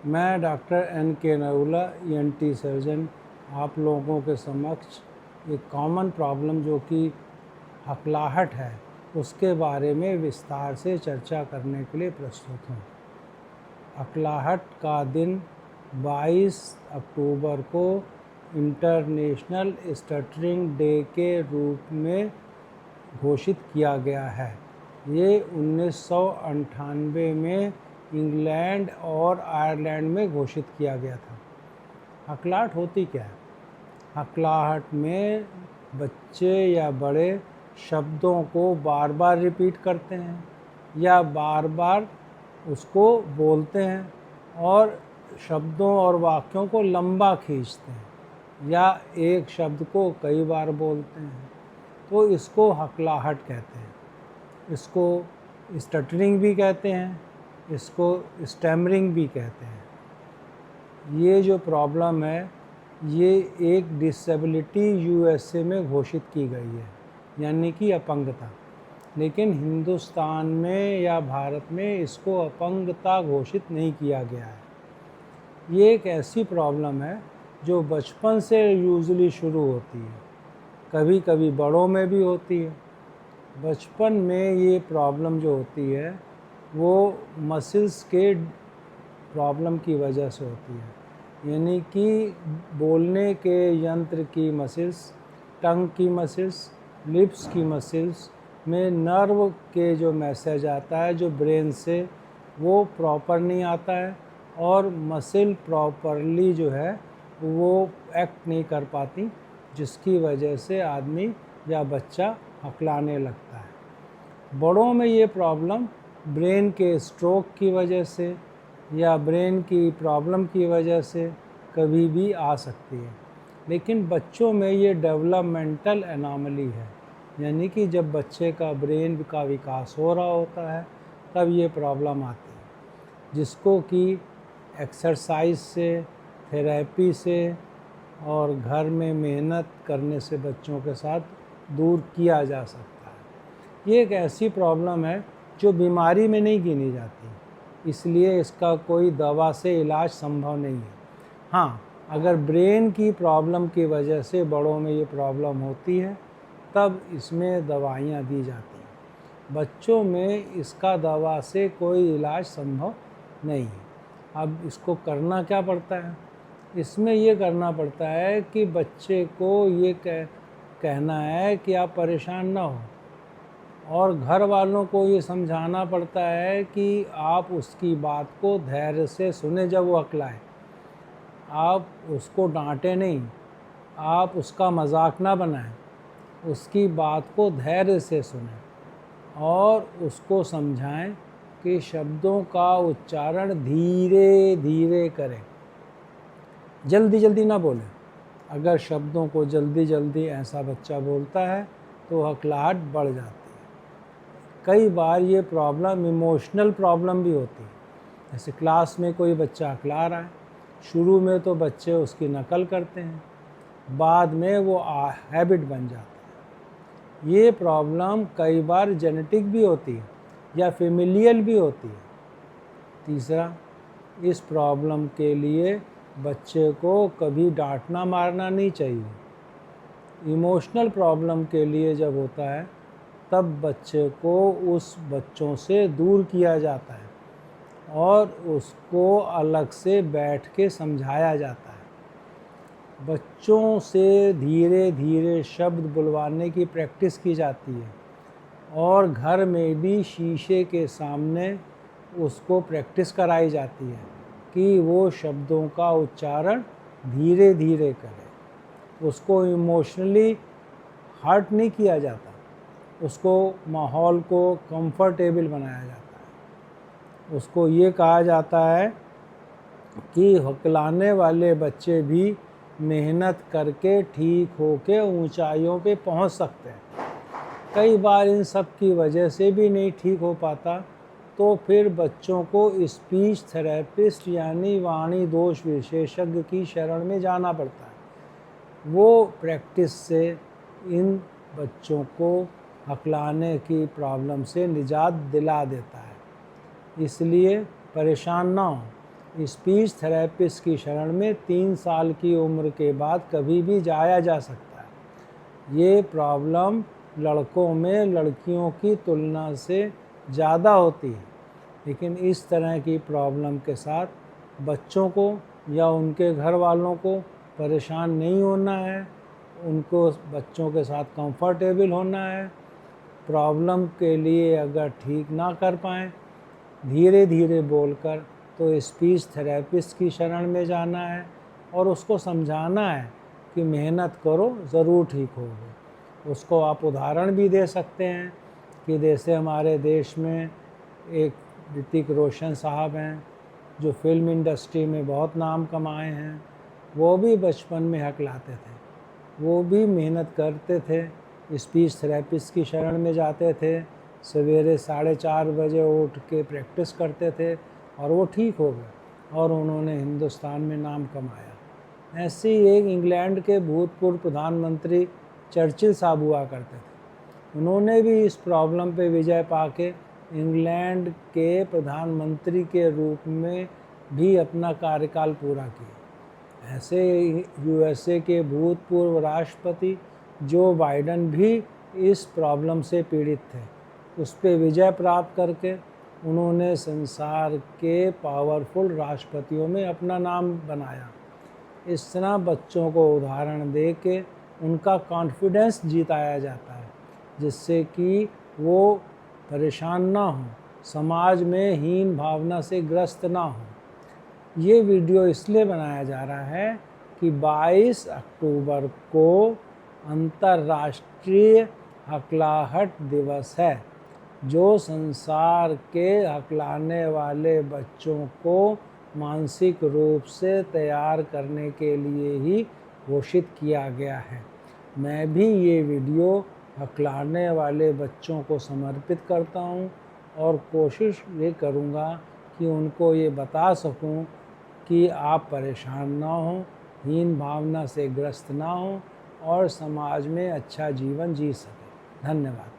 मैं doctor N के Narula ENT surgeon आप लोगों के समक्ष एक कॉमन प्रॉब्लम जो कि हकलाहट है उसके बारे में विस्तार से चर्चा करने के लिए प्रस्तुत हूँ। हकलाहट का दिन 22 अक्टूबर को इंटरनेशनल स्टटरिंग डे के रूप में घोषित किया गया है। ये 1998 में इंग्लैंड और आयरलैंड में घोषित किया गया था। हकलाहट होती क्या है? हकलाहट में बच्चे या बड़े शब्दों को बार बार रिपीट करते हैं या बार बार उसको बोलते हैं और शब्दों और वाक्यों को लंबा खींचते हैं या एक शब्द को कई बार बोलते हैं, तो इसको हकलाहट कहते हैं। इसको स्टटरिंग भी कहते हैं, इसको स्टैमरिंग भी कहते हैं। ये जो प्रॉब्लम है ये एक डिसेबिलिटी यूएसए में घोषित की गई है, यानी कि अपंगता। लेकिन हिंदुस्तान में या भारत में इसको अपंगता घोषित नहीं किया गया है। ये एक ऐसी प्रॉब्लम है जो बचपन से यूजुअली शुरू होती है, कभी कभी बड़ों में भी होती है। बचपन में ये प्रॉब्लम जो होती है वो मसल्स के प्रॉब्लम की वजह से होती है, यानी कि बोलने के यंत्र की मसल्स, टंग की मसल्स, लिप्स की मसल्स में नर्व के जो मैसेज आता है जो ब्रेन से, वो प्रॉपर नहीं आता है और मसल प्रॉपरली जो है वो एक्ट नहीं कर पाती, जिसकी वजह से आदमी या बच्चा हकलाने लगता है। बड़ों में ये प्रॉब्लम ब्रेन के स्ट्रोक की वजह से या ब्रेन की प्रॉब्लम की वजह से कभी भी आ सकती है, लेकिन बच्चों में ये डेवलपमेंटल एनॉमली है, यानी कि जब बच्चे का ब्रेन का विकास हो रहा होता है तब ये प्रॉब्लम आती है, जिसको कि एक्सरसाइज से, थेरेपी से और घर में मेहनत करने से बच्चों के साथ दूर किया जा सकता है। ये एक ऐसी प्रॉब्लम है जो बीमारी में नहीं गिनी जाती, इसलिए इसका कोई दवा से इलाज संभव नहीं है। हाँ, अगर ब्रेन की प्रॉब्लम की वजह से बड़ों में ये प्रॉब्लम होती है तब इसमें दवाइयाँ दी जाती हैं। बच्चों में इसका दवा से कोई इलाज संभव नहीं है। अब इसको करना क्या पड़ता है? इसमें ये करना पड़ता है कि बच्चे को ये कहना है कि आप परेशान ना हो, और घर वालों को ये समझाना पड़ता है कि आप उसकी बात को धैर्य से सुने। जब वो हकलाए, आप उसको डांटे नहीं, आप उसका मजाक ना बनाएं, उसकी बात को धैर्य से सुनें और उसको समझाएं कि शब्दों का उच्चारण धीरे धीरे करें, जल्दी जल्दी ना बोलें। अगर शब्दों को जल्दी जल्दी ऐसा बच्चा बोलता है तो हकलाहट बढ़ जाती है। कई बार ये प्रॉब्लम इमोशनल प्रॉब्लम भी होती है, जैसे क्लास में कोई बच्चा हकला रहा है, शुरू में तो बच्चे उसकी नकल करते हैं, बाद में वो हैबिट बन जाता है। ये प्रॉब्लम कई बार जेनेटिक भी होती है या फेमिलियल भी होती है। तीसरा, इस प्रॉब्लम के लिए बच्चे को कभी डांटना मारना नहीं चाहिए। इमोशनल प्रॉब्लम के लिए जब होता है तब बच्चे को उस बच्चों से दूर किया जाता है और उसको अलग से बैठ के समझाया जाता है। बच्चों से धीरे धीरे शब्द बुलवाने की प्रैक्टिस की जाती है और घर में भी शीशे के सामने उसको प्रैक्टिस कराई जाती है कि वो शब्दों का उच्चारण धीरे धीरे करे। उसको इमोशनली हर्ट नहीं किया जाता, उसको माहौल को कंफर्टेबल बनाया जाता है। उसको ये कहा जाता है कि हकलाने वाले बच्चे भी मेहनत करके ठीक होके ऊंचाइयों पे पहुंच सकते हैं। कई बार इन सब की वजह से भी नहीं ठीक हो पाता, तो फिर बच्चों को स्पीच थेरेपिस्ट यानी वाणी दोष विशेषज्ञ की शरण में जाना पड़ता है। वो प्रैक्टिस से इन बच्चों को हकलाने की प्रॉब्लम से निजात दिला देता है। इसलिए परेशान ना हो, स्पीच थेरेपिस्ट की शरण में 3 साल की उम्र के बाद कभी भी जाया जा सकता है। ये प्रॉब्लम लड़कों में लड़कियों की तुलना से ज़्यादा होती है, लेकिन इस तरह की प्रॉब्लम के साथ बच्चों को या उनके घर वालों को परेशान नहीं होना है। उनको बच्चों के साथ कंफर्टेबल होना है। प्रॉब्लम के लिए अगर ठीक ना कर पाएँ धीरे धीरे बोलकर, तो स्पीच थेरेपिस्ट की शरण में जाना है और उसको समझाना है कि मेहनत करो, ज़रूर ठीक होगे। उसको आप उदाहरण भी दे सकते हैं कि जैसे हमारे देश में एक ऋतिक रोशन साहब हैं जो फिल्म इंडस्ट्री में बहुत नाम कमाए हैं। वो भी बचपन में हकलाते थे, वो भी मेहनत करते थे, स्पीच थेरेपिस्ट की शरण में जाते थे, सवेरे 4:30 बजे उठ के प्रैक्टिस करते थे और वो ठीक हो गए और उन्होंने हिंदुस्तान में नाम कमाया। ऐसे ही एक इंग्लैंड के भूतपूर्व प्रधानमंत्री चर्चिल साहब हुआ करते थे। उन्होंने भी इस प्रॉब्लम पे विजय पाके इंग्लैंड के प्रधानमंत्री के रूप में भी अपना कार्यकाल पूरा किया। ऐसे यूएसए के भूतपूर्व राष्ट्रपति जो बाइडेन भी इस प्रॉब्लम से पीड़ित थे। उस पर विजय प्राप्त करके उन्होंने संसार के पावरफुल राष्ट्रपतियों में अपना नाम बनाया। इस तरह बच्चों को उदाहरण दे के उनका कॉन्फिडेंस जिताया जाता है, जिससे कि वो परेशान ना हो, समाज में हीन भावना से ग्रस्त ना हो। ये वीडियो इसलिए बनाया जा रहा है कि 22 अक्टूबर को अंतर्राष्ट्रीय हकलाहट दिवस है, जो संसार के हकलाने वाले बच्चों को मानसिक रूप से तैयार करने के लिए ही घोषित किया गया है। मैं भी ये वीडियो हकलाने वाले बच्चों को समर्पित करता हूँ और कोशिश ये करूँगा कि उनको ये बता सकूँ कि आप परेशान ना हो, हीन भावना से ग्रस्त ना हो और समाज में अच्छा जीवन जी सकें। धन्यवाद।